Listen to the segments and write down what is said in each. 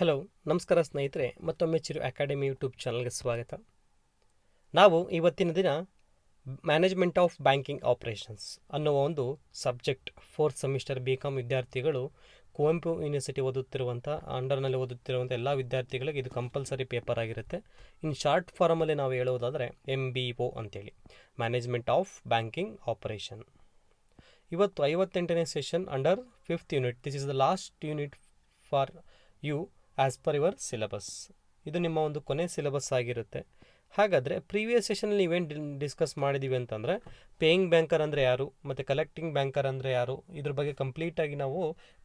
Hello, ನಮಸ್ಕಾರ ಸ್ನೇಹಿತರೆ. ಮತ್ತೊಮ್ಮೆ ಚಿರು ಅಕಾಡೆಮಿ ಯೂಟ್ಯೂಬ್ ಚಾನಲ್ಗೆ ಸ್ವಾಗತ. ನಾವು ಇವತ್ತಿನ ದಿನ ಮ್ಯಾನೇಜ್ಮೆಂಟ್ ಆಫ್ ಬ್ಯಾಂಕಿಂಗ್ ಆಪರೇಷನ್ಸ್ ಅನ್ನುವ ಒಂದು ಸಬ್ಜೆಕ್ಟ್ 4th ಸೆಮಿಸ್ಟರ್ BCom ವಿದ್ಯಾರ್ಥಿಗಳು ಕುವೆಂಪು ಯೂನಿವರ್ಸಿಟಿ ಓದುತ್ತಿರುವಂಥ ಅಂಡರ್ನಲ್ಲಿ ಓದುತ್ತಿರುವಂಥ ಎಲ್ಲ ವಿದ್ಯಾರ್ಥಿಗಳಿಗೆ ಇದು ಕಂಪಲ್ಸರಿ ಪೇಪರ್ ಆಗಿರುತ್ತೆ. ಇನ್ ಶಾರ್ಟ್ ಫಾರಮಲ್ಲಿ ನಾವು ಹೇಳುವುದಾದರೆ MBO ಅಂತೇಳಿ, ಮ್ಯಾನೇಜ್ಮೆಂಟ್ ಆಫ್ ಬ್ಯಾಂಕಿಂಗ್ ಆಪರೇಷನ್. ಇವತ್ತು 58ನೇ session under 5th unit. This is the last unit for you as per your syllabus. ಇದು ನಿಮ್ಮ ಒಂದು ಕೊನೆ ಸಿಲೆಬಸ್ ಆಗಿರುತ್ತೆ. ಹಾಗಾದರೆ ಪ್ರೀವಿಯಸ್ ಸೆಷನಲ್ಲಿ ನೀವೇನು ಡಿಸ್ಕಸ್ ಮಾಡಿದ್ದೀವಿ ಅಂತಂದರೆ, ಪೇಯಿಂಗ್ ಬ್ಯಾಂಕರ್ ಅಂದರೆ ಯಾರು ಮತ್ತು ಕಲೆಕ್ಟಿಂಗ್ ಬ್ಯಾಂಕರ್ ಅಂದರೆ ಯಾರು, ಇದ್ರ ಬಗ್ಗೆ ಕಂಪ್ಲೀಟಾಗಿ ನಾವು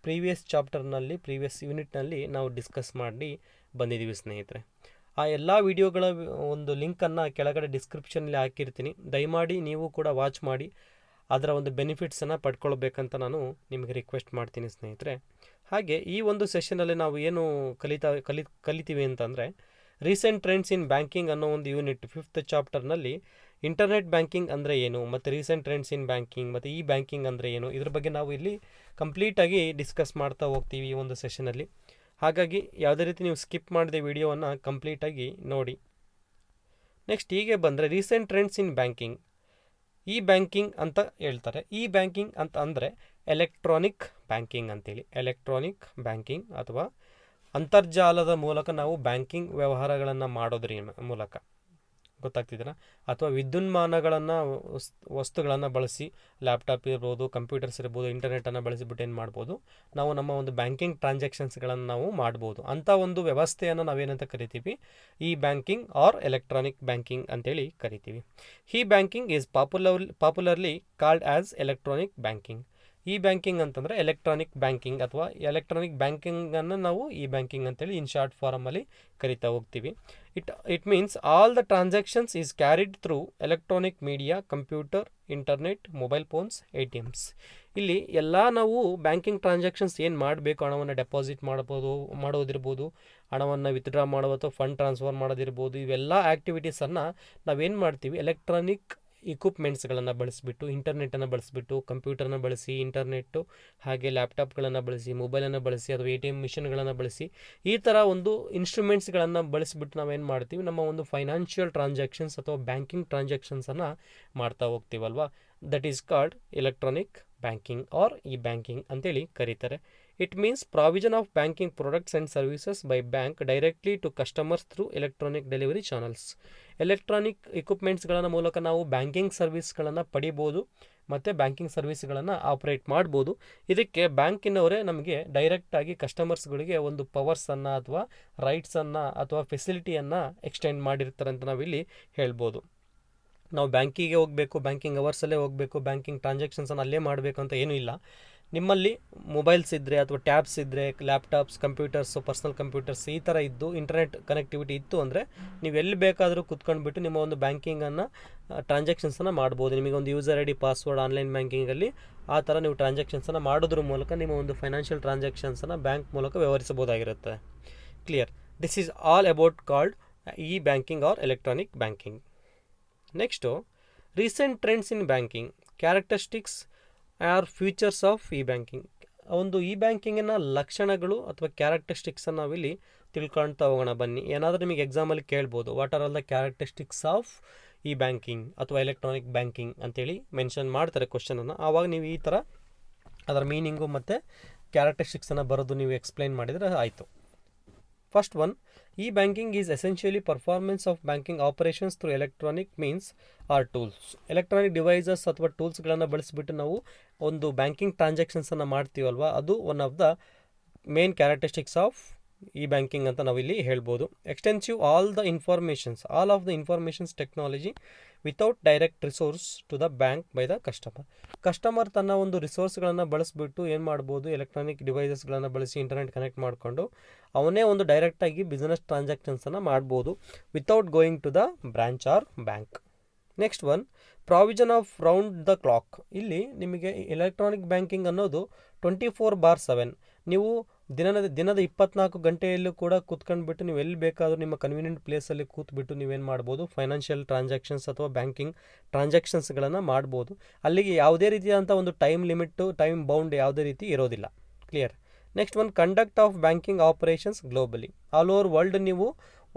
ಪ್ರೀವಿಯಸ್ ಚಾಪ್ಟರ್ನಲ್ಲಿ ಪ್ರೀವಿಯಸ್ ಯೂನಿಟ್ನಲ್ಲಿ ನಾವು ಡಿಸ್ಕಸ್ ಮಾಡಿ ಬಂದಿದ್ದೀವಿ ಸ್ನೇಹಿತರೆ. ಆ ಎಲ್ಲ ವಿಡಿಯೋಗಳ ಒಂದು ಲಿಂಕನ್ನು ಕೆಳಗಡೆ ಡಿಸ್ಕ್ರಿಪ್ಷನಲ್ಲಿ ಹಾಕಿರ್ತೀನಿ. ದಯಮಾಡಿ ನೀವು ಕೂಡ ವಾಚ್ ಮಾಡಿ ಅದರ ಒಂದು ಬೆನಿಫಿಟ್ಸನ್ನು ಪಡ್ಕೊಳ್ಬೇಕಂತ ನಾನು ನಿಮಗೆ ರಿಕ್ವೆಸ್ಟ್ ಮಾಡ್ತೀನಿ ಸ್ನೇಹಿತರೆ. ಹಾಗೆ ಈ ಒಂದು ಸೆಷನಲ್ಲಿ ನಾವು ಏನು ಕಲಿತೀವಿ ಅಂತಂದರೆ, ರೀಸೆಂಟ್ ಟ್ರೆಂಡ್ಸ್ ಇನ್ ಬ್ಯಾಂಕಿಂಗ್ ಅನ್ನೋ ಒಂದು ಯೂನಿಟ್ 5th ಚಾಪ್ಟರ್ನಲ್ಲಿ ಇಂಟರ್ನೆಟ್ ಬ್ಯಾಂಕಿಂಗ್ ಅಂದರೆ ಏನು, ಮತ್ತು ರೀಸೆಂಟ್ ಟ್ರೆಂಡ್ಸ್ ಇನ್ ಬ್ಯಾಂಕಿಂಗ್ ಮತ್ತು ಈ ಬ್ಯಾಂಕಿಂಗ್ ಅಂದರೆ ಏನು, ಇದ್ರ ಬಗ್ಗೆ ನಾವು ಇಲ್ಲಿ ಕಂಪ್ಲೀಟಾಗಿ ಡಿಸ್ಕಸ್ ಮಾಡ್ತಾ ಹೋಗ್ತೀವಿ ಈ ಒಂದು ಸೆಷನಲ್ಲಿ. ಹಾಗಾಗಿ ಯಾವುದೇ ರೀತಿ ನೀವು ಸ್ಕಿಪ್ ಮಾಡಿದ ವಿಡಿಯೋವನ್ನು ಕಂಪ್ಲೀಟಾಗಿ ನೋಡಿ. ನೆಕ್ಸ್ಟ್ ಹೀಗೆ ಬಂದರೆ ರೀಸೆಂಟ್ ಟ್ರೆಂಡ್ಸ್ ಇನ್ ಬ್ಯಾಂಕಿಂಗ್, ಈ ಬ್ಯಾಂಕಿಂಗ್ ಅಂತ ಹೇಳ್ತಾರೆ. ಈ ಬ್ಯಾಂಕಿಂಗ್ ಅಂತ ಅಂದರೆ ಎಲೆಕ್ಟ್ರಾನಿಕ್ ಬ್ಯಾಂಕಿಂಗ್ ಅಂತೇಳಿ. ಎಲೆಕ್ಟ್ರಾನಿಕ್ ಬ್ಯಾಂಕಿಂಗ್ ಅಥವಾ ಅಂತರ್ಜಾಲದ ಮೂಲಕ ನಾವು ಬ್ಯಾಂಕಿಂಗ್ ವ್ಯವಹಾರಗಳನ್ನು ಮಾಡೋದ್ರ ಮೂಲಕ, ಗೊತ್ತಾಗ್ತಿದ್ದೀರಾ, ಅಥವಾ ವಿದ್ಯುನ್ಮಾನಗಳನ್ನು ವಸ್ತುಗಳನ್ನು ಬಳಸಿ, ಲ್ಯಾಪ್ಟಾಪ್ ಇರ್ಬೋದು, ಕಂಪ್ಯೂಟರ್ಸ್ ಇರ್ಬೋದು, ಇಂಟರ್ನೆಟನ್ನು ಬಳಸಿಬಿಟ್ಟು ಏನು ಮಾಡ್ಬೋದು, ನಾವು ನಮ್ಮ ಒಂದು ಬ್ಯಾಂಕಿಂಗ್ ಟ್ರಾನ್ಸಾಕ್ಷನ್ಸ್ಗಳನ್ನು ನಾವು ಮಾಡ್ಬೋದು. ಅಂಥ ಒಂದು ವ್ಯವಸ್ಥೆಯನ್ನು ನಾವೇನಂತ ಕರಿತೀವಿ, ಈ ಬ್ಯಾಂಕಿಂಗ್ ಆರ್ ಎಲೆಕ್ಟ್ರಾನಿಕ್ ಬ್ಯಾಂಕಿಂಗ್ ಅಂತೇಳಿ ಕರಿತೀವಿ. ಈ banking is popularly called as electronic banking. ಈ ಬ್ಯಾಂಕಿಂಗ್ ಅಂತಂದರೆ ಎಲೆಕ್ಟ್ರಾನಿಕ್ ಬ್ಯಾಂಕಿಂಗ್ ಅಥವಾ ಎಲೆಕ್ಟ್ರಾನಿಕ್ ಬ್ಯಾಂಕಿಂಗನ್ನು ನಾವು ಈ ಬ್ಯಾಂಕಿಂಗ್ ಅಂತೇಳಿ ಇನ್ ಶಾರ್ಟ್ ಫಾರಮಲ್ಲಿ ಕರಿತಾ ಹೋಗ್ತೀವಿ. It means all the transactions is carried through electronic media, computer, internet, mobile phones, ATMs. ಇಲ್ಲಿ ಎಲ್ಲ ನಾವು ಬ್ಯಾಂಕಿಂಗ್ ಟ್ರಾನ್ಸಾಕ್ಷನ್ಸ್ ಏನು ಮಾಡಬೇಕು, ಹಣವನ್ನು ಡೆಪಾಸಿಟ್ ಮಾಡೋದಿರ್ಬೋದು, ಹಣವನ್ನು ವಿತ್ಡ್ರಾ ಮಾಡೋದು ಅಥವಾ ಫಂಡ್ ಟ್ರಾನ್ಸ್ಫರ್ ಮಾಡೋದಿರ್ಬೋದು, ಇವೆಲ್ಲ ಆ್ಯಕ್ಟಿವಿಟೀಸನ್ನು ನಾವೇನು ಮಾಡ್ತೀವಿ, ಎಲೆಕ್ಟ್ರಾನಿಕ್ ಇಕ್ವಿಪ್ಮೆಂಟ್ಸ್ಗಳನ್ನು ಬಳಸಿಬಿಟ್ಟು, ಇಂಟರ್ನೆಟನ್ನು ಬಳಸಿಬಿಟ್ಟು, ಕಂಪ್ಯೂಟರ್ನ ಬಳಸಿ, ಇಂಟರ್ನೆಟ್ಟು ಹಾಗೆ ಲ್ಯಾಪ್ಟಾಪ್ಗಳನ್ನು ಬಳಸಿ, ಮೊಬೈಲನ್ನು ಬಳಸಿ ಅಥವಾ ATM ಮಿಷನ್ಗಳನ್ನು ಬಳಸಿ, ಈ ಥರ ಒಂದು ಇನ್ಸ್ಟ್ರೂಮೆಂಟ್ಸ್ಗಳನ್ನು ಬಳಸಿಬಿಟ್ಟು ನಾವೇನು ಮಾಡ್ತೀವಿ, ನಮ್ಮ ಒಂದು ಫೈನಾನ್ಷಿಯಲ್ ಟ್ರಾನ್ಸಾಕ್ಷನ್ಸ್ ಅಥವಾ ಬ್ಯಾಂಕಿಂಗ್ ಟ್ರಾನ್ಸಾಕ್ಷನ್ಸನ್ನು ಮಾಡ್ತಾ ಹೋಗ್ತೀವಲ್ವಾ. That is called electronic banking or e banking ಅಂತೇಳಿ ಕರೀತಾರೆ. It means provision of banking products and services by bank directly to customers through electronic delivery channels. Electronic ಇಕ್ವಿಪ್ಮೆಂಟ್ಸ್ಗಳ ಮೂಲಕ ನಾವು ಬ್ಯಾಂಕಿಂಗ್ ಸರ್ವಿಸ್ಗಳನ್ನು ಪಡಿಬೋದು ಮತ್ತು ಬ್ಯಾಂಕಿಂಗ್ ಸರ್ವಿಸ್ಗಳನ್ನು ಆಪ್ರೇಟ್ ಮಾಡ್ಬೋದು. ಇದಕ್ಕೆ ಬ್ಯಾಂಕಿನವರೇ ನಮಗೆ ಡೈರೆಕ್ಟಾಗಿ ಕಸ್ಟಮರ್ಸ್ಗಳಿಗೆ ಒಂದು ಪವರ್ಸನ್ನು ಅಥವಾ ರೈಟ್ಸನ್ನು ಅಥವಾ ಫೆಸಿಲಿಟಿಯನ್ನು ಎಕ್ಸ್ಟೆಂಡ್ ಮಾಡಿರ್ತಾರೆ ಅಂತ ನಾವಿಲ್ಲಿ ಹೇಳ್ಬೋದು. ನಾವು ಬ್ಯಾಂಕಿಗೆ ಹೋಗಬೇಕು, ಬ್ಯಾಂಕಿಂಗ್ ಅವರ್ಸಲ್ಲೇ ಹೋಗಬೇಕು, ಬ್ಯಾಂಕಿಂಗ್ ಟ್ರಾನ್ಸಾಕ್ಷನ್ಸನ್ನು ಅಲ್ಲೇ ಮಾಡಬೇಕು ಅಂತ ಏನೂ ಇಲ್ಲ. ನಿಮ್ಮಲ್ಲಿ ಮೊಬೈಲ್ಸ್ ಇದ್ದರೆ ಅಥವಾ ಟ್ಯಾಬ್ಸ್ ಇದ್ದರೆ, ಲ್ಯಾಪ್ಟಾಪ್ಸ್, ಕಂಪ್ಯೂಟರ್ಸು, ಪರ್ಸನಲ್ ಕಂಪ್ಯೂಟರ್ಸ್ ಈ ಥರ ಇದ್ದು ಇಂಟರ್ನೆಟ್ ಕನೆಕ್ಟಿವಿಟಿ ಇತ್ತು ಅಂದರೆ ನೀವು ಎಲ್ಲಿ ಬೇಕಾದರೂ ಕುತ್ಕೊಂಡ್ಬಿಟ್ಟು ನಿಮ್ಮ ಒಂದು ಬ್ಯಾಂಕಿಂಗನ್ನು ಟ್ರಾನ್ಸಾಕ್ಷನ್ಸನ್ನು ಮಾಡ್ಬೋದು. ನಿಮಗೊಂದು ಯೂಸರ್ ID, ಪಾಸ್ವರ್ಡ್ ಆನ್ಲೈನ್ ಬ್ಯಾಂಕಿಂಗಲ್ಲಿ ಆ ಥರ ನೀವು ಟ್ರಾನ್ಸಾಕ್ಷನ್ಸನ್ನು ಮಾಡೋದ್ರ ಮೂಲಕ ನಿಮ್ಮ ಒಂದು ಫೈನಾನ್ಷಿಯಲ್ ಟ್ರಾನ್ಸಾಕ್ಷನ್ಸನ್ನು ಬ್ಯಾಂಕ್ ಮೂಲಕ ವ್ಯವಹರಿಸಬಹುದಾಗಿರುತ್ತೆ. Clear? This is all about called e banking or electronic banking. Next recent trends in banking, characteristics or futures of e banking. ಒಂದು ಇ ಬ್ಯಾಂಕಿಂಗಿನ ಲಕ್ಷಣಗಳು ಅಥವಾ ಕ್ಯಾರೆಕ್ಟರಿಸ್ಟಿಕ್ಸನ್ನು ನಾವಿಲ್ಲಿ ತಿಳ್ಕೊಳ್ತಾ ಹೋಗೋಣ ಬನ್ನಿ. ಏನಾದರೂ ನಿಮಗೆ ಎಕ್ಸಾಮಲ್ಲಿ ಕೇಳ್ಬೋದು, what are all the characteristics of e banking ಅಥವಾ ಎಲೆಕ್ಟ್ರಾನಿಕ್ ಬ್ಯಾಂಕಿಂಗ್ ಅಂತೇಳಿ ಮೆನ್ಷನ್ ಮಾಡ್ತಾರೆ ಕ್ವಶನನ್ನು. ಆವಾಗ ನೀವು ಈ ಥರ ಅದರ ಮೀನಿಂಗು ಮತ್ತು ಕ್ಯಾರೆಕ್ಟರಿಸ್ಟಿಕ್ಸನ್ನು ಬರೋದು ನೀವು ಎಕ್ಸ್ಪ್ಲೈನ್ ಮಾಡಿದರೆ ಆಯಿತು. First one, e banking is essentially performance of banking operations through electronic means or tools. Electronic devices ಅಥವಾ ಟೂಲ್ಸ್ಗಳನ್ನು ಬಳಸಿಬಿಟ್ಟು ನಾವು ಒಂದು ಬ್ಯಾಂಕಿಂಗ್ ಟ್ರಾನ್ಸಾಕ್ಷನ್ಸನ್ನು ಮಾಡ್ತೀವಲ್ವ, ಅದು one of the main characteristics of e banking ಅಂತ ನಾವಿಲ್ಲಿ ಹೇಳ್ಬೋದು. Extensive all of the informations technology without direct resource to the bank by the customer ತನ್ನ ಒಂದು ರಿಸೋರ್ಸ್ಗಳನ್ನು ಬಳಸಿಬಿಟ್ಟು ಏನು ಮಾಡ್ಬೋದು, ಎಲೆಕ್ಟ್ರಾನಿಕ್ ಡಿವೈಸಸ್ಗಳನ್ನು ಬಳಸಿ ಇಂಟರ್ನೆಟ್ ಕನೆಕ್ಟ್ ಮಾಡಿಕೊಂಡು ಅವನೇ ಒಂದು ಡೈರೆಕ್ಟಾಗಿ ಬಿಸ್ನೆಸ್ ಟ್ರಾನ್ಸಾಕ್ಷನ್ಸನ್ನು ಮಾಡ್ಬೋದು without going to the branch or bank. Next one, provision of round the clock. ಇಲ್ಲಿ ನಿಮಗೆ ಎಲೆಕ್ಟ್ರಾನಿಕ್ ಬ್ಯಾಂಕಿಂಗ್ ಅನ್ನೋದು 24/7, ನೀವು ದಿನದ 24 ಗಂಟೆಯಲ್ಲೂ ಕೂಡ ಕೂತ್ಕೊಂಡ್ಬಿಟ್ಟು ನೀವು ಎಲ್ಲಿ ಬೇಕಾದರೂ ನಿಮ್ಮ ಕನ್ವೀನಿಯಂಟ್ ಪ್ಲೇಸಲ್ಲಿ ಕೂತ್ಬಿಟ್ಟು ನೀವೇನು ಮಾಡ್ಬೋದು, ಫೈನಾನ್ಷಿಯಲ್ ಟ್ರಾನ್ಸಾಕ್ಷನ್ಸ್ ಅಥವಾ ಬ್ಯಾಂಕಿಂಗ್ ಟ್ರಾನ್ಸಾಕ್ಷನ್ಸ್ಗಳನ್ನು ಮಾಡ್ಬೋದು. ಅಲ್ಲಿಗೆ ಯಾವುದೇ ರೀತಿಯಾದಂಥ ಒಂದು ಟೈಮ್ ಲಿಮಿಟ್ಟು, ಟೈಮ್ ಬೌಂಡ್ ಯಾವುದೇ ರೀತಿ ಇರೋದಿಲ್ಲ. Clear? Next one conduct of banking operations globally. All over world ನೀವು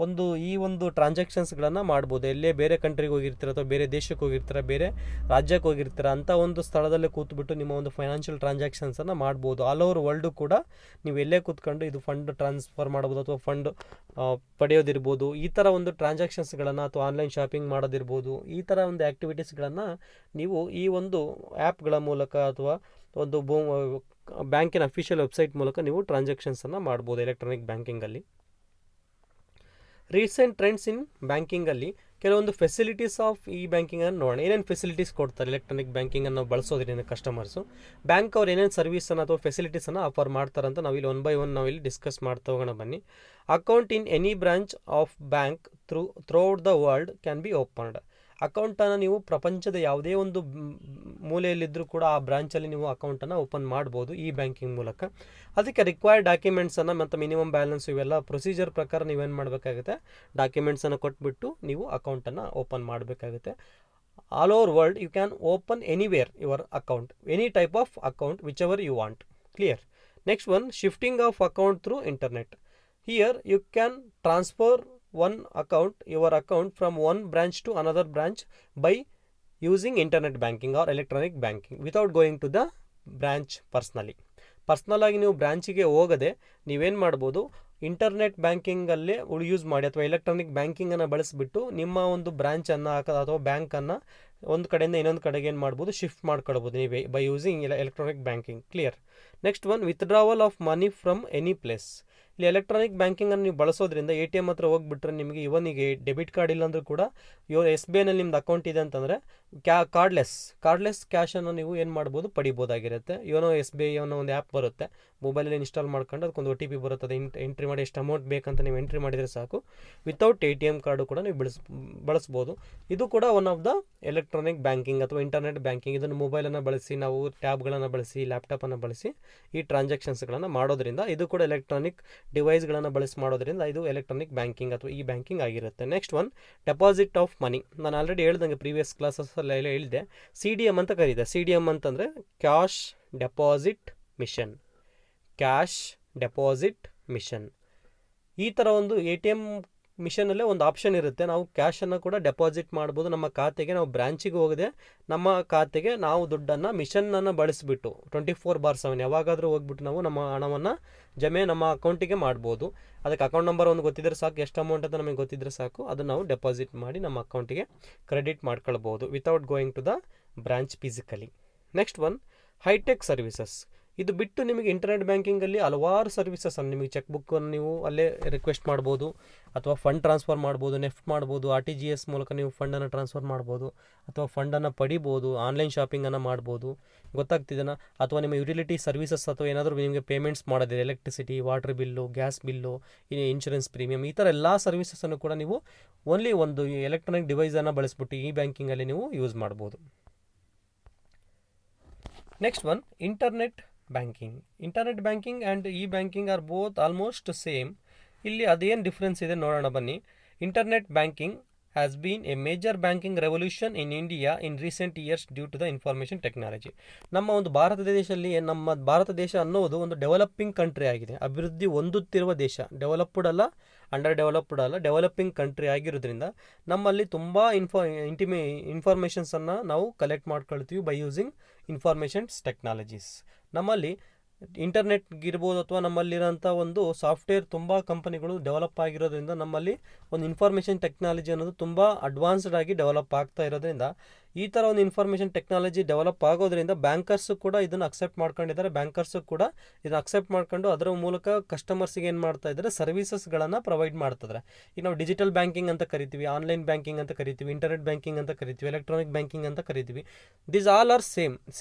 ಈ ಒಂದು ಟ್ರಾನ್ಸಾಕ್ಷನ್ಸ್ಗಳನ್ನು ಮಾಡ್ಬೋದು. ಎಲ್ಲೇ ಬೇರೆ ಕಂಟ್ರಿಗೆ ಹೋಗಿರ್ತೀರ ಅಥವಾ ಬೇರೆ ದೇಶಕ್ಕೆ ಹೋಗಿರ್ತೀರ, ಬೇರೆ ರಾಜ್ಯಕ್ಕೆ ಹೋಗಿರ್ತೀರ, ಅಂಥ ಒಂದು ಸ್ಥಳದಲ್ಲೇ ಕೂತ್ಬಿಟ್ಟು ನಿಮ್ಮ ಒಂದು ಫೈನಾನ್ಷಿಯಲ್ ಟ್ರಾನ್ಸಾಕ್ಷನ್ಸನ್ನು ಮಾಡ್ಬೋದು. ಆಲ್ ಓವರ್ ವರ್ಲ್ಡು ಕೂಡ ನೀವು ಎಲ್ಲೇ ಕೂತ್ಕೊಂಡು ಇದು ಫಂಡ್ ಟ್ರಾನ್ಸ್ಫರ್ ಮಾಡ್ಬೋದು ಅಥವಾ ಫಂಡ್ ಪಡೆಯೋದಿರ್ಬೋದು. ಈ ಥರ ಒಂದು ಟ್ರಾನ್ಸಾಕ್ಷನ್ಸ್ಗಳನ್ನು ಅಥವಾ ಆನ್ಲೈನ್ ಶಾಪಿಂಗ್ ಮಾಡೋದಿರ್ಬೋದು, ಈ ಥರ ಒಂದು ಆ್ಯಕ್ಟಿವಿಟೀಸ್ಗಳನ್ನು ನೀವು ಈ ಒಂದು ಆ್ಯಪ್ಗಳ ಮೂಲಕ ಅಥವಾ ಒಂದು ಬ್ಯಾಂಕಿನ ಅಫಿಷಿಯಲ್ ವೆಬ್ಸೈಟ್ ಮೂಲಕ ನೀವು ಟ್ರಾನ್ಸಾಕ್ಷನ್ಸನ್ನು ಮಾಡ್ಬೋದು ಎಲೆಕ್ಟ್ರಾನಿಕ್ ಬ್ಯಾಂಕಿಂಗಲ್ಲಿ. ರೀಸೆಂಟ್ ಟ್ರೆಂಡ್ಸ್ ಇನ್ ಬ್ಯಾಂಕಿಂಗಲ್ಲಿ ಕೆಲವೊಂದು ಫೆಸಿಲಿಟೀಸ್ ಆಫ್ ಈ ಬ್ಯಾಂಕಿಂಗನ್ನು ನೋಡೋಣ. ಏನೇನು ಫೆಸಿಲಿಟೀಸ್ ಕೊಡ್ತಾರೆ ಎಲೆಕ್ಟ್ರಾನಿಕ್ ಬ್ಯಾಂಕಿಂಗನ್ನು ಬಳಸೋದ್ರಿಂದ ಕಸ್ಟಮರ್ಸು, ಬ್ಯಾಂಕ್ ಅವ್ರು ಏನೇನು ಸರ್ವಿಸನ್ನು ಅಥವಾ ಫೆಸಿಲಿಟೀಸನ್ನು ಆಫರ್ ಮಾಡ್ತಾರಂತ ನಾವಿಲ್ಲಿ ಒನ್ ಬೈ ಒನ್ ನಾವಿಲ್ಲಿ ಡಿಸ್ಕಸ್ ಮಾಡ್ತಾ ಹೋಗೋಣ ಬನ್ನಿ. Account in any branch of bank throughout the world can be opened. ಅಕೌಂಟನ್ನು ನೀವು ಪ್ರಪಂಚದ ಯಾವುದೇ ಒಂದು ಮೂಲೆಯಲ್ಲಿದ್ದರೂ ಕೂಡ ಆ ಬ್ರಾಂಚಲ್ಲಿ ನೀವು ಅಕೌಂಟನ್ನು ಓಪನ್ ಮಾಡ್ಬೋದು ಈ ಬ್ಯಾಂಕಿಂಗ್ ಮೂಲಕ. ಅದಕ್ಕೆ ರಿಕ್ವೈರ್ಡ್ ಡಾಕ್ಯುಮೆಂಟ್ಸನ್ನು ಮತ್ತು ಮಿನಿಮಮ್ ಬ್ಯಾಲೆನ್ಸ್ ಇವೆಲ್ಲ ಪ್ರೊಸೀಜರ್ ಪ್ರಕಾರ ನೀವೇನು ಮಾಡಬೇಕಾಗುತ್ತೆ, ಡಾಕ್ಯುಮೆಂಟ್ಸನ್ನು ಕೊಟ್ಬಿಟ್ಟು ನೀವು ಅಕೌಂಟನ್ನು ಓಪನ್ ಮಾಡಬೇಕಾಗುತ್ತೆ. All over world you can open anywhere your account, any type of account whichever you want. Clear. Next one shifting of account through internet. Here you can transfer your account from one branch to another branch by using internet banking or electronic banking without going to the branch personally. Personal ಆಗಿ ನೀವು ಬ್ರಾಂಚಿಗೆ ಹೋಗದೆ ನೀವೇನು ಮಾಡ್ಬೋದು, internet ಬ್ಯಾಂಕಿಂಗಲ್ಲೇ use ಮಾಡಿ ಅಥವಾ electronic ಬ್ಯಾಂಕಿಂಗನ್ನು ಬಳಸಿಬಿಟ್ಟು ನಿಮ್ಮ ಒಂದು ಬ್ರಾಂಚನ್ನು ಅಥವಾ ಬ್ಯಾಂಕನ್ನು ಒಂದು ಕಡೆಯಿಂದ ಇನ್ನೊಂದು ಕಡೆಗೆ ಏನು ಮಾಡ್ಬೋದು, ಶಿಫ್ಟ್ ಮಾಡ್ಕೊಳ್ಬೋದು ನೀವೇ by using electronic banking. Clear. Next one withdrawal of money from any place. ಇಲ್ಲಿ ಎಲೆಕ್ಟ್ರಾನಿಕ್ ಬ್ಯಾಂಕಿಂಗನ್ನು ನೀವು ಬಳಸೋದ್ರಿಂದ ATM ಹತ್ರ ಹೋಗ್ಬಿಟ್ರೆ ನಿಮಗೆ ಇವನಿಗೆ ಡೆಬಿಟ್ ಕಾರ್ಡ್ ಇಲ್ಲಾಂದ್ರೂ ಕೂಡ SBIನಲ್ಲಿ ನಿಮ್ದು ಅಕೌಂಟ್ ಇದೆ ಅಂತಂದರೆ ಕಾರ್ಡ್ಲೆಸ್ ಕ್ಯಾಶನ್ನು ನೀವು ಏನು ಮಾಡ್ಬೋದು, ಪಡಿಬೋದಾಗಿರುತ್ತೆ. ಯೋನೋ SBI ಅನ್ನೋ ಒಂದು ಆ್ಯಪ್ ಬರುತ್ತೆ, ಮೊಬೈಲಲ್ಲಿ ಇನ್ಸ್ಟಾಲ್ ಮಾಡ್ಕೊಂಡು ಅದಕ್ಕೊಂದು OTP ಬರುತ್ತೆ, ಅದು ಎಂಟ್ರಿ ಮಾಡಿ ಎಷ್ಟು ಅಮೌಂಟ್ ಬೇಕಂತ ನೀವು ಎಂಟ್ರಿ ಮಾಡಿದರೆ ಸಾಕು. ವಿತೌಟ್ ATM ಕಾರ್ಡು ಕೂಡ ನೀವು ಬಳಸ್ಬೋದು. ಇದು ಕೂಡ one of the electronic banking ಅಥವಾ ಇಂಟರ್ನೆಟ್ ಬ್ಯಾಂಕಿಂಗ್. ಇದನ್ನು ಮೊಬೈಲನ್ನು ಬಳಸಿ ನಾವು ಟ್ಯಾಬ್ಗಳನ್ನು ಬಳಸಿ ಲ್ಯಾಪ್ಟಾಪನ್ನು ಬಳಸಿ ಈ ಟ್ರಾನ್ಸಾಕ್ಷನ್ಸ್ಗಳನ್ನು ಮಾಡೋದ್ರಿಂದ ಇದು ಕೂಡ ಎಲೆಕ್ಟ್ರಾನಿಕ್ ಡಿವೈಸ್ಗಳನ್ನು ಬಳಸಿ ಮಾಡೋದ್ರಿಂದ ಇದು ಎಲೆಕ್ಟ್ರಾನಿಕ್ ಬ್ಯಾಂಕಿಂಗ್ ಅಥವಾ ಈ ಬ್ಯಾಂಕಿಂಗ್ ಆಗಿರುತ್ತೆ. Next one deposit of money. ನಾನು ಆಲ್ರೆಡಿ ಹೇಳ್ದಂಗೆ ಪ್ರೀವಿಯಸ್ ಕ್ಲಾಸಸ್ಸಲ್ಲೆಲ್ಲ ಹೇಳಿದೆ, CDM ಅಂತ ಕರೀದೆ. CDM ಅಂತಂದರೆ ಕ್ಯಾಶ್ ಡೆಪಾಸಿಟ್ ಮಿಷನ್. ಈ ಥರ ಒಂದು ATM ಮಿಷನಲ್ಲೇ ಒಂದು ಆಪ್ಷನ್ ಇರುತ್ತೆ, ನಾವು ಕ್ಯಾಶನ್ನು ಕೂಡ ಡೆಪಾಸಿಟ್ ಮಾಡ್ಬೋದು ನಮ್ಮ ಖಾತೆಗೆ. ನಾವು ಬ್ರಾಂಚಿಗೆ ಹೋಗದೆ ನಮ್ಮ ಖಾತೆಗೆ ನಾವು ದುಡ್ಡನ್ನು ಮಿಷನನ್ನು ಬಳಸಿಬಿಟ್ಟು 24/7 ಯಾವಾಗಾದರೂ ಹೋಗ್ಬಿಟ್ಟು ನಾವು ನಮ್ಮ ಹಣವನ್ನು ನಮ್ಮ ಅಕೌಂಟಿಗೆ ಮಾಡ್ಬೋದು. ಅದಕ್ಕೆ ಅಕೌಂಟ್ ನಂಬರ್ ಒಂದು ಗೊತ್ತಿದ್ರೆ ಸಾಕು, ಎಷ್ಟು ಅಮೌಂಟ್ ಅಂತ ನಮಗೆ ಗೊತ್ತಿದ್ರೆ ಸಾಕು, ಅದನ್ನು ನಾವು ಡೆಪಾಸಿಟ್ ಮಾಡಿ ನಮ್ಮ ಅಕೌಂಟಿಗೆ ಕ್ರೆಡಿಟ್ ಮಾಡ್ಕೊಳ್ಬೋದು without going to the branch physically. Next one hi tech services. ಇದು ಬಿಟ್ಟು ನಿಮಗೆ ಇಂಟರ್ನೆಟ್ ಬ್ಯಾಂಕಿಂಗಲ್ಲಿ ಹಲವಾರು ಸರ್ವಿಸಸ್ ಅನ್ನು, ನಿಮಗೆ ಚೆಕ್ ಬುಕ್ಕನ್ನು ನೀವು ಅಲ್ಲೇ ರಿಕ್ವೆಸ್ಟ್ ಮಾಡ್ಬೋದು ಅಥವಾ ಫಂಡ್ ಟ್ರಾನ್ಸ್ಫರ್ ಮಾಡ್ಬೋದು, ನೆಫ್ಟ್ ಮಾಡ್ಬೋದು, RTGS ಮೂಲಕ ನೀವು ಫಂಡನ್ನು ಟ್ರಾನ್ಸ್ಫರ್ ಮಾಡ್ಬೋದು ಅಥವಾ ಫಂಡನ್ನು ಪಡಿಬೋದು, ಆನ್ಲೈನ್ ಶಾಪಿಂಗನ್ನು ಮಾಡ್ಬೋದು. ಗೊತ್ತಾಗ್ತಿದೆನಾ? ಅಥವಾ ನಿಮ್ಮ ಯುಟಿಲಿಟಿ ಸರ್ವಿಸಸ್ ಅಥವಾ ಏನಾದರೂ ನಿಮಗೆ ಪೇಮೆಂಟ್ಸ್ ಮಾಡೋದಿದೆ, electricity, water bill, gas bill, insurance premium, ಈ ಥರ ಎಲ್ಲ ಸರ್ವಿಸಸ್ಸನ್ನು ಕೂಡ ನೀವು ಓನ್ಲಿ ಒಂದು ಎಲೆಕ್ಟ್ರಾನಿಕ್ ಡಿವೈಸನ್ನು ಬಳಸ್ಬಿಟ್ಟು ಈ ಬ್ಯಾಂಕಿಂಗಲ್ಲಿ ನೀವು ಯೂಸ್ ಮಾಡ್ಬೋದು. Next one internet banking and e banking are both almost same. ಇಲ್ಲಿ ಅದೇನು ಡಿಫ್ರೆನ್ಸ್ ಇದೆ ನೋಡೋಣ ಬನ್ನಿ. Internet banking has been a major banking revolution in India in recent years due to the information technology. ನಮ್ಮ ಒಂದು ನಮ್ಮ ಭಾರತ ದೇಶ ಅನ್ನೋದು ಒಂದು ಡೆವಲಪಿಂಗ್ ಕಂಟ್ರಿ ಆಗಿದೆ, ಅಭಿವೃದ್ಧಿ ಹೊಂದುತ್ತಿರುವ ದೇಶ. ಡೆವಲಪಿಂಗ್ ಕಂಟ್ರಿ ಆಗಿರೋದ್ರಿಂದ ನಮ್ಮಲ್ಲಿ ತುಂಬ ಇನ್ಫಾರ್ಮೇಷನ್ಸನ್ನು ನಾವು ಕಲೆಕ್ಟ್ ಮಾಡ್ಕೊಳ್ತೀವಿ ಬೈ ಯೂಸಿಂಗ್ ಇನ್ಫಾರ್ಮೇಷನ್ಸ್ ಟೆಕ್ನಾಲಜೀಸ್. ನಮ್ಮಲ್ಲಿ ಇಂಟರ್ನೆಟ್ಗಿರ್ಬೋದು ಅಥವಾ ನಮ್ಮಲ್ಲಿರೋಂಥ ಒಂದು ಸಾಫ್ಟ್ವೇರ್ ತುಂಬ ಕಂಪನಿಗಳು ಡೆವಲಪ್ ಆಗಿರೋದ್ರಿಂದ ನಮ್ಮಲ್ಲಿ ಒಂದು ಇನ್ಫಾರ್ಮೇಷನ್ ಟೆಕ್ನಾಲಜಿ ಅನ್ನೋದು ತುಂಬ ಅಡ್ವಾನ್ಸ್ಡ್ ಆಗಿ ಡೆವಲಪ್ ಆಗ್ತಾ ಇರೋದ್ರಿಂದ ಈ ಥರ ಒಂದು ಇನ್ಫಾರ್ಮೇಷನ್ ಟೆಕ್ನಾಲಜಿ ಡೆವಲಪ್ ಆಗೋದ್ರಿಂದ ಬ್ಯಾಂಕರ್ಸು ಕೂಡ ಇದನ್ನು ಅಕ್ಸೆಪ್ಟ್ ಮಾಡ್ಕೊಂಡಿದ್ದಾರೆ. ಬ್ಯಾಂಕರ್ಸು ಕೂಡ ಇದನ್ನು ಅಕ್ಸೆಪ್ಟ್ ಮಾಡ್ಕೊಂಡು ಅದರ ಮೂಲಕ ಕಸ್ಟಮರ್ಸಿಗೆ ಏನು ಮಾಡ್ತಾ ಇದ್ದಾರೆ, ಸರ್ವಿಸಸ್ಗಳನ್ನು ಪ್ರೊವೈಡ್ ಮಾಡ್ತಿದ್ದಾರೆ. ಈಗ ನಾವು ಡಿಜಿಟಲ್ ಬ್ಯಾಂಕಿಂಗ್ ಅಂತ ಕರಿತೀವಿ, ಆನ್ಲೈನ್ ಬ್ಯಾಂಕಿಂಗ್ ಅಂತ ಕರಿತೀವಿ, ಇಂಟರ್ನೆಟ್ ಬ್ಯಾಂಕಿಂಗ್ ಅಂತ ಕರಿತೀವಿ, ಎಲೆಕ್ಟ್ರಾನಿಕ್ ಬ್ಯಾಂಕಿಂಗ್ ಅಂತ ಕರಿತೀವಿ. ದಿಸ್ ಆಲ್ ಆರ್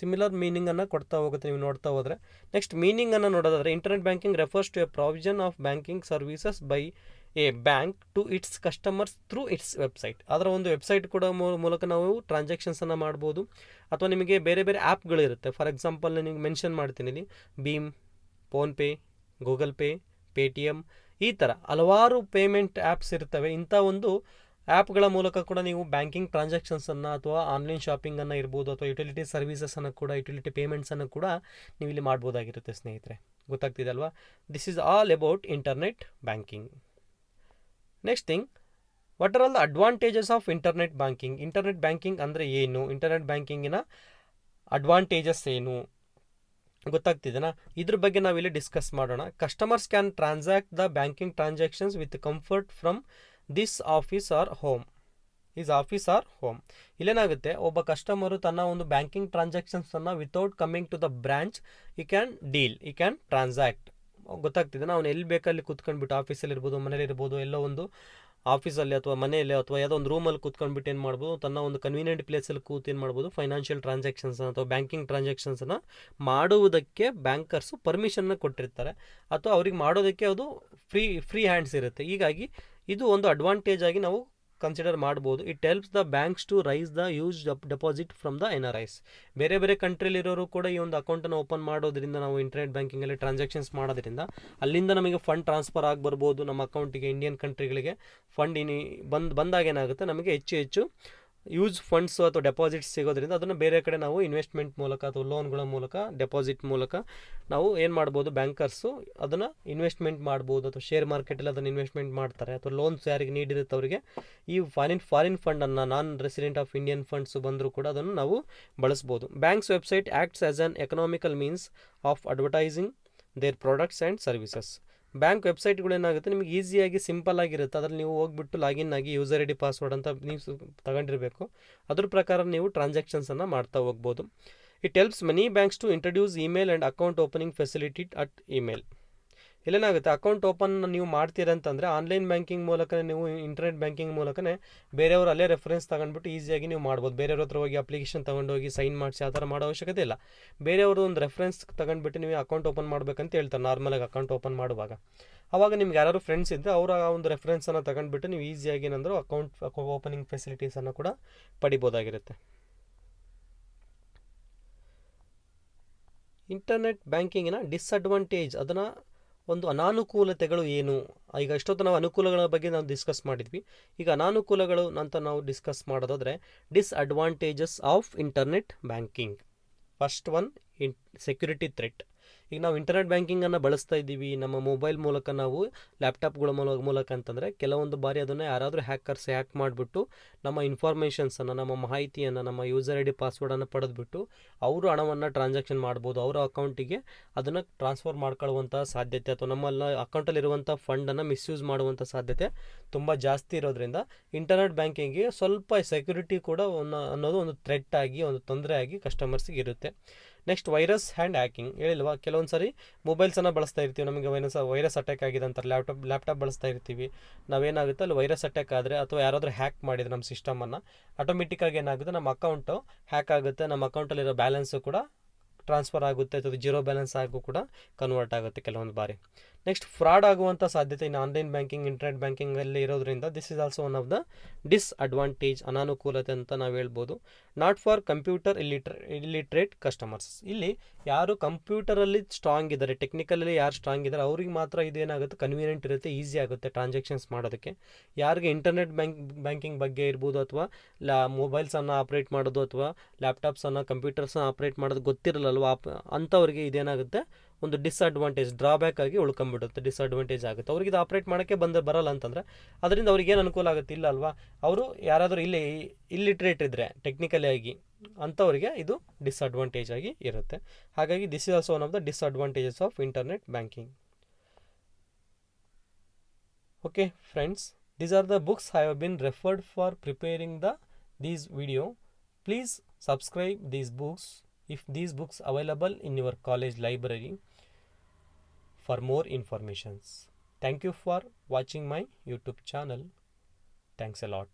ಸಿಮಿಲರ್ ಮೀನಿಂಗನ್ನು ಕೊಡ್ತಾ ಹೋಗುತ್ತೆ ನೀವು ನೋಡ್ತಾ ಹೋದರೆ. ನೆಕ್ಸ್ಟ್ ಮೀನಿಂಗನ್ನು ನೋಡೋದಾದರೆ internet banking refers to a provision of banking services by a bank to its customers through its website. ಅದರ ಒಂದು ವೆಬ್ಸೈಟ್ ಕೂಡ ಮೂಲಕ ನಾವು ಟ್ರಾನ್ಸಾಕ್ಷನ್ಸನ್ನು ಮಾಡ್ಬೋದು. ಅಥವಾ ನಿಮಗೆ ಬೇರೆ ಬೇರೆ ಆ್ಯಪ್ಗಳಿರುತ್ತೆ. ಫಾರ್ ಎಕ್ಸಾಂಪಲ್ ನಿಮಗೆ ಮೆನ್ಷನ್ ಮಾಡ್ತೀನಿ ಇಲ್ಲಿ, ಭೀಮ್, ಫೋನ್ಪೇ, ಗೂಗಲ್ ಪೇ, ಪೇಟಿಎಮ್, ಈ ಥರ ಹಲವಾರು ಪೇಮೆಂಟ್ ಆ್ಯಪ್ಸ್ ಇರ್ತವೆ. ಇಂಥ ಒಂದು ಆ್ಯಪ್ಗಳ ಮೂಲಕ ಕೂಡ ನೀವು ಬ್ಯಾಂಕಿಂಗ್ ಟ್ರಾನ್ಸಾಕ್ಷನ್ಸನ್ನು ಅಥವಾ ಆನ್ಲೈನ್ ಶಾಪಿಂಗನ್ನು ಇರ್ಬೋದು ಅಥವಾ ಯುಟಿಲಿಟಿ ಸರ್ವಿಸಸನ್ನು ಕೂಡ ಯುಟಿಲಿಟಿ ಪೇಮೆಂಟ್ಸನ್ನು ಕೂಡ ನೀವು ಇಲ್ಲಿ ಮಾಡ್ಬೋದಾಗಿರುತ್ತೆ ಸ್ನೇಹಿತರೆ. ಗೊತ್ತಾಗ್ತಿದೆ ಅಲ್ವಾ? This is all about internet banking. Next thing, what are all the advantages of internet banking? Internet banking ಅಂದರೆ ಏನು? ಇಂಟರ್ನೆಟ್ ಬ್ಯಾಂಕಿಂಗಿನ ಅಡ್ವಾಂಟೇಜಸ್ ಏನು? ಗೊತ್ತಾಗ್ತಿದೆನಾ? ಇದ್ರ ಬಗ್ಗೆ ನಾವಿಲ್ಲಿ ಡಿಸ್ಕಸ್ ಮಾಡೋಣ. Customers can transact the banking transactions with comfort from this office or home. ಇಲ್ಲೇನಾಗುತ್ತೆ, ಒಬ್ಬ ಕಸ್ಟಮರು ತನ್ನ ಒಂದು ಬ್ಯಾಂಕಿಂಗ್ ಟ್ರಾನ್ಸಾಕ್ಷನ್ಸನ್ನು without coming to the branch he can transact. ಗೊತ್ತಾಗ್ತಿದೆ, ಅವನು ಎಲ್ಲಿ ಬೇಕಲ್ಲಿ ಕೂತ್ಕೊಂಡ್ಬಿಟ್ಟು ಆಫೀಸಲ್ಲಿ ಇರ್ಬೋದು, ಮನೇಲಿ ಇರ್ಬೋದು, ಎಲ್ಲೋ ಒಂದು ಆಫೀಸಲ್ಲಿ ಅಥವಾ ಮನೆಯಲ್ಲಿ ಅಥವಾ ಯಾವುದೋ ಒಂದು ರೂಮಲ್ಲಿ ಕೂತ್ಕೊಂಡ್ಬಿಟ್ಟು ಏನು ಮಾಡ್ಬೋದು, ತನ್ನ ಒಂದು ಕನ್ವೀನಿಯೆಂಟ್ ಪ್ಲೇಸಲ್ಲಿ ಕೂತು ಏನು ಮಾಡ್ಬೋದು, ಫೈನಾನ್ಷಿಯಲ್ ಟ್ರಾನ್ಸಾಕ್ಷನ್ಸ್ ಅಥವಾ ಬ್ಯಾಂಕಿಂಗ್ ಟ್ರಾನ್ಸಾಕ್ಷನ್ಸನ್ನು ಮಾಡುವುದಕ್ಕೆ ಬ್ಯಾಂಕರ್ಸು ಪರ್ಮಿಷನ್ನ ಕೊಟ್ಟಿರ್ತಾರೆ ಅಥವಾ ಅವ್ರಿಗೆ ಮಾಡೋದಕ್ಕೆ ಅದು ಫ್ರೀ ಹ್ಯಾಂಡ್ಸ್ ಇರುತ್ತೆ. ಹೀಗಾಗಿ ಇದು ಒಂದು ಅಡ್ವಾಂಟೇಜ್ ಆಗಿ ನಾವು ಕನ್ಸಿಡರ್ ಮಾಡ್ಬೋದು. It helps the banks to raise the use deposit from the NRIs. ಬೇರೆ ಕಂಟ್ರಿಲಿರೋರು ಕೂಡ ಈ ಒಂದು ಅಕೌಂಟನ್ನು ಓಪನ್ ಮಾಡೋದ್ರಿಂದ, ನಾವು ಇಂಟರ್ನೆಟ್ ಬ್ಯಾಂಕಿಂಗಲ್ಲಿ ಟ್ರಾನ್ಸಾಕ್ಷನ್ಸ್ ಮಾಡೋದ್ರಿಂದ ಅಲ್ಲಿಂದ ನಮಗೆ ಫಂಡ್ ಟ್ರಾನ್ಸ್ಫರ್ ಆಗಿ ಬರ್ಬೋದು ನಮ್ಮ ಅಕೌಂಟಿಗೆ. ಇಂಡಿಯನ್ ಕಂಟ್ರಿಗಳಿಗೆ ಫಂಡ್ ಬಂದಾಗ ಏನಾಗುತ್ತೆ, ನಮಗೆ ಹೆಚ್ಚು ಯೂಸ್ ಫಂಡ್ಸ್ ಅಥವಾ ಡೆಪಾಸಿಟ್ಸ್ ಸಿಗೋದ್ರಿಂದ ಅದನ್ನು ಬೇರೆ ಕಡೆ ನಾವು ಇನ್ವೆಸ್ಟ್ಮೆಂಟ್ ಮೂಲಕ ಅಥವಾ ಲೋನ್ಗಳ ಮೂಲಕ, ಡೆಪಾಸಿಟ್ ಮೂಲಕ ನಾವು ಏನು ಮಾಡ್ಬೋದು, ಬ್ಯಾಂಕರ್ಸು ಅದನ್ನು ಇನ್ವೆಸ್ಟ್ಮೆಂಟ್ ಮಾಡ್ಬೋದು ಅಥವಾ ಶೇರ್ ಮಾರ್ಕೆಟಲ್ಲಿ ಅದನ್ನು ಇನ್ವೆಸ್ಟ್ಮೆಂಟ್ ಮಾಡ್ತಾರೆ. ಅಥವಾ ಲೋನ್ಸ್ ಯಾರಿಗೆ ನೀಡ್ ಇರುತ್ತೆ ಅವರಿಗೆ ಈ ಫಾರಿನ್ ಫಂಡನ್ನು, non resident of Indian funds ಬಂದರೂ ಕೂಡ ಅದನ್ನು ನಾವು ಬಳಸ್ಬೋದು. Banks website acts as an economical means of advertising their products and services. Bank ವೆಬ್ಸೈಟ್ಗಳು ಏನಾಗುತ್ತೆ, ನಿಮಗೆ ಈಸಿಯಾಗಿ ಸಿಂಪಲ್ ಆಗಿರುತ್ತೆ. ಅದರಲ್ಲಿ ನೀವು ಹೋಗ್ಬಿಟ್ಟು ಲಾಗಿನ್ ಆಗಿ ಯೂಸರ್ ID ಪಾಸ್ವರ್ಡ್ ಅಂತ ನೀವು ತಗೊಂಡಿರಬೇಕು. ಅದ್ರ ಪ್ರಕಾರ ನೀವು ಟ್ರಾನ್ಸಾಕ್ಷನ್ಸನ್ನು ಮಾಡ್ತಾ ಹೋಗ್ಬೋದು. It helps many banks to introduce email and account opening facility at email. ಇಲ್ಲೇನಾಗುತ್ತೆ, ಅಕೌಂಟ್ ಓಪನ್ ನೀವು ಮಾಡ್ತೀರಂತಂದರೆ ಆನ್ಲೈನ್ ಬ್ಯಾಂಕಿಂಗ್ ಮೂಲಕ, ನೀವು ಇಂಟರ್ನೆಟ್ ಬ್ಯಾಂಕಿಂಗ್ ಮೂಲಕನೇ ಬೇರೆಯವರು ಅಲ್ಲೇ ರೆಫರೆನ್ಸ್ ತಗೊಂಡ್ಬಿಟ್ಟು ಈಸಿಯಾಗಿ ನೀವು ಮಾಡ್ಬೋದು. ಬೇರೆಯವ್ರ ಹತ್ರ ಹೋಗಿ ಅಪ್ಲಿಕೇಶನ್ ತೊಗೊಂಡೋಗಿ ಸೈನ್ ಮಾಡಿಸಿ ಆ ಥರ ಮಾಡೋ ಅವಶ್ಯಕತೆ ಇಲ್ಲ. ಬೇರೆಯವರು ಒಂದು ರೆಫರೆನ್ಸ್ ತಗೊಂಡ್ಬಿಟ್ಟು ನೀವು ಅಕೌಂಟ್ ಓಪನ್ ಮಾಡಬೇಕಂತ ಹೇಳ್ತಾರೆ ನಾರ್ಮಲಾಗಿ ಅಕೌಂಟ್ ಓಪನ್ ಮಾಡುವಾಗ. ಆವಾಗ ನಿಮ್ಗೆ ಯಾರು ಫ್ರೆಂಡ್ಸ್ ಇದ್ದರೆ ಅವರ ಒಂದು ರೆಫರೆನ್ಸನ್ನು ತಗೊಂಡ್ಬಿಟ್ಟು ನೀವು ಈಸಿಯಾಗಿ ಏನಂದರೂ ಅಕೌಂಟ್ ಓಪನಿಂಗ್ ಫೆಸಿಲಿಟೀಸನ್ನು ಕೂಡ ಪಡಿಬೋದಾಗಿರುತ್ತೆ. ಇಂಟರ್ನೆಟ್ ಬ್ಯಾಂಕಿಂಗಿನ ಡಿಸ್ಅಡ್ವಾಂಟೇಜ್, ಅದನ್ನು ಒಂದು ಅನಾನುಕೂಲತೆಗಳು ಏನು? ಈಗ ಇಷ್ಟೊತ್ತು ನಾವು ಅನುಕೂಲಗಳ ಬಗ್ಗೆ ನಾವು ಡಿಸ್ಕಸ್ ಮಾಡಿದ್ವಿ. ಈಗ ಅನಾನುಕೂಲಗಳು ಅಂತ ನಾವು ಡಿಸ್ಕಸ್ ಮಾಡೋದಾದರೆ, disadvantages of internet banking. First one, security threat. ಈಗ ನಾವು ಇಂಟರ್ನೆಟ್ ಬ್ಯಾಂಕಿಂಗನ್ನು ಬಳಸ್ತಾ ಇದ್ದೀವಿ ನಮ್ಮ ಮೊಬೈಲ್ ಮೂಲಕ, ನಾವು ಲ್ಯಾಪ್ಟಾಪ್ಗಳ ಮೂಲಕ ಅಂತಂದರೆ ಕೆಲವೊಂದು ಬಾರಿ ಅದನ್ನು ಯಾರಾದರೂ ಹ್ಯಾಕರ್ಸ್ ಹ್ಯಾಕ್ ಮಾಡಿಬಿಟ್ಟು ನಮ್ಮ ಇನ್ಫಾರ್ಮೇಷನ್ಸನ್ನು, ನಮ್ಮ ಮಾಹಿತಿಯನ್ನು, ನಮ್ಮ ಯೂಸರ್ ID ಪಾಸ್ವರ್ಡನ್ನು ಪಡೆದುಬಿಟ್ಟು ಅವರು ಹಣವನ್ನು ಟ್ರಾನ್ಸಾಕ್ಷನ್ ಮಾಡ್ಬೋದು. ಅವರ ಅಕೌಂಟಿಗೆ ಅದನ್ನು ಟ್ರಾನ್ಸ್ಫರ್ ಮಾಡ್ಕೊಳ್ಳುವಂಥ ಸಾಧ್ಯತೆ ಅಥವಾ ನಮ್ಮಲ್ಲ ಅಕೌಂಟಲ್ಲಿರುವಂಥ ಫಂಡನ್ನು ಮಿಸ್ಯೂಸ್ ಮಾಡುವಂಥ ಸಾಧ್ಯತೆ ತುಂಬ ಜಾಸ್ತಿ ಇರೋದ್ರಿಂದ ಇಂಟರ್ನೆಟ್ ಬ್ಯಾಂಕಿಂಗಿಗೆ ಸ್ವಲ್ಪ ಸೆಕ್ಯೂರಿಟಿ ಕೂಡ ಅನ್ನೋದು ಒಂದು ಥ್ರೆಟ್ ಆಗಿ, ಒಂದು ತೊಂದರೆ ಆಗಿ ಕಸ್ಟಮರ್ಸಿಗೆ ಇರುತ್ತೆ. Next, virus and hacking. ಹೇಳಿಲ್ವಾ, ಕೆಲವೊಂದು ಸಾರಿ ಮೊಬೈಲ್ಸನ್ನು ಬಳಸ್ತಾ ಇರ್ತೀವಿ, ನಮಗೆ ವೈರಸ್ ಅಟ್ಯಾಕ್ ಆಗಿದೆ ಅಂತಾರೆ. ಲ್ಯಾಪ್ಟಾಪ್ ಬಳಸ್ತಾ ಇರ್ತೀವಿ, ನಾವೇನಾಗುತ್ತೆ ಅಲ್ಲಿ ವೈರಸ್ ಅಟ್ಯಾಕ್ ಆದರೆ ಅಥವಾ ಯಾರಾದರೂ ಹ್ಯಾಕ್ ಮಾಡಿದರೆ ನಮ್ಮ ಸಿಸ್ಟಮನ್ನು, ಆಟೋಮೆಟಿಕ್ಕಾಗಿ ಏನಾಗುತ್ತೆ, ನಮ್ಮ ಅಕೌಂಟು ಹ್ಯಾಕ್ ಆಗುತ್ತೆ, ನಮ್ಮ ಅಕೌಂಟಲ್ಲಿರೋ ಬ್ಯಾಲೆನ್ಸು ಕೂಡ ಟ್ರಾನ್ಸ್ಫರ್ ಆಗುತ್ತೆ ಅಥವಾ ಜೀರೋ ಬ್ಯಾಲೆನ್ಸ್ ಆಗು ಕೂಡ ಕನ್ವರ್ಟ್ ಆಗುತ್ತೆ ಕೆಲವೊಂದು ಬಾರಿ. ನೆಕ್ಸ್ಟ್, ಫ್ರಾಡ್ ಆಗುವಂಥ ಸಾಧ್ಯತೆ ಇನ್ನು ಆನ್ಲೈನ್ ಬ್ಯಾಂಕಿಂಗ್, ಇಂಟರ್ನೆಟ್ ಬ್ಯಾಂಕಿಂಗಲ್ಲಿ ಇರೋದ್ರಿಂದ this is also one of the disadvantage, ಅನಾನುಕೂಲತೆ ಅಂತ ನಾವು ಹೇಳ್ಬೋದು. Not for computer illiterate customers. ಇಲ್ಲಿ ಯಾರು ಕಂಪ್ಯೂಟರಲ್ಲಿ ಸ್ಟ್ರಾಂಗ್ ಇದ್ದಾರೆ, ಟೆಕ್ನಿಕಲಲ್ಲಿ ಯಾರು ಸ್ಟ್ರಾಂಗ್ ಇದ್ದಾರೆ ಅವ್ರಿಗೆ ಮಾತ್ರ ಇದೇನಾಗುತ್ತೆ, ಕನ್ವೀನಿಯೆಂಟ್ ಇರುತ್ತೆ, ಈಸಿ ಆಗುತ್ತೆ ಟ್ರಾನ್ಸಾಕ್ಷನ್ಸ್ ಮಾಡೋದಕ್ಕೆ. ಯಾರಿಗೆ ಇಂಟರ್ನೆಟ್ ಬ್ಯಾಂಕಿಂಗ್ ಬಗ್ಗೆ ಇರ್ಬೋದು ಅಥವಾ ಮೊಬೈಲ್ಸನ್ನು ಆಪ್ರೇಟ್ ಮಾಡೋದು ಅಥವಾ ಲ್ಯಾಪ್ಟಾಪ್ಸನ್ನು, ಕಂಪ್ಯೂಟರ್ಸನ್ನು ಆಪ್ರೇಟ್ ಮಾಡೋದು ಗೊತ್ತಿರಲ್ಲಲ್ವ, ಅಂಥವ್ರಿಗೆ ಇದೇನಾಗುತ್ತೆ, ಒಂದು ಡಿಸ್ಅಡ್ವಾಂಟೇಜ್, ಡ್ರಾಬ್ಯಾಕ್ ಆಗಿ ಉಳ್ಕೊಂಡ್ಬಿಡುತ್ತೆ, ಡಿಸ್ಅಡ್ವಾಂಟೇಜ್ ಆಗುತ್ತೆ. ಅವ್ರಿಗೆ ಇದು ಆಪ್ರೇಟ್ ಮಾಡೋಕ್ಕೆ ಬರಲ್ಲ ಅಂತಂದರೆ ಅದರಿಂದ ಅವ್ರಿಗೆ ಏನು ಅನುಕೂಲ ಆಗುತ್ತೆ, ಇಲ್ಲ ಅಲ್ವಾ? ಅವರು ಯಾರಾದರೂ ಇಲ್ಲಿಟ್ರೇಟ್ ಇದ್ದರೆ ಟೆಕ್ನಿಕಲಿ ಆಗಿ, ಅಂಥವ್ರಿಗೆ ಇದು ಡಿಸ್ಅಡ್ವಾಂಟೇಜ್ ಆಗಿ ಇರುತ್ತೆ. ಹಾಗಾಗಿ this is also one of the disadvantages of internet banking. Okay friends, these are the books I have been referred for preparing these video. Please subscribe these books if these books available in your college library for more informations. Thank you for watching my YouTube channel. Thanks a lot.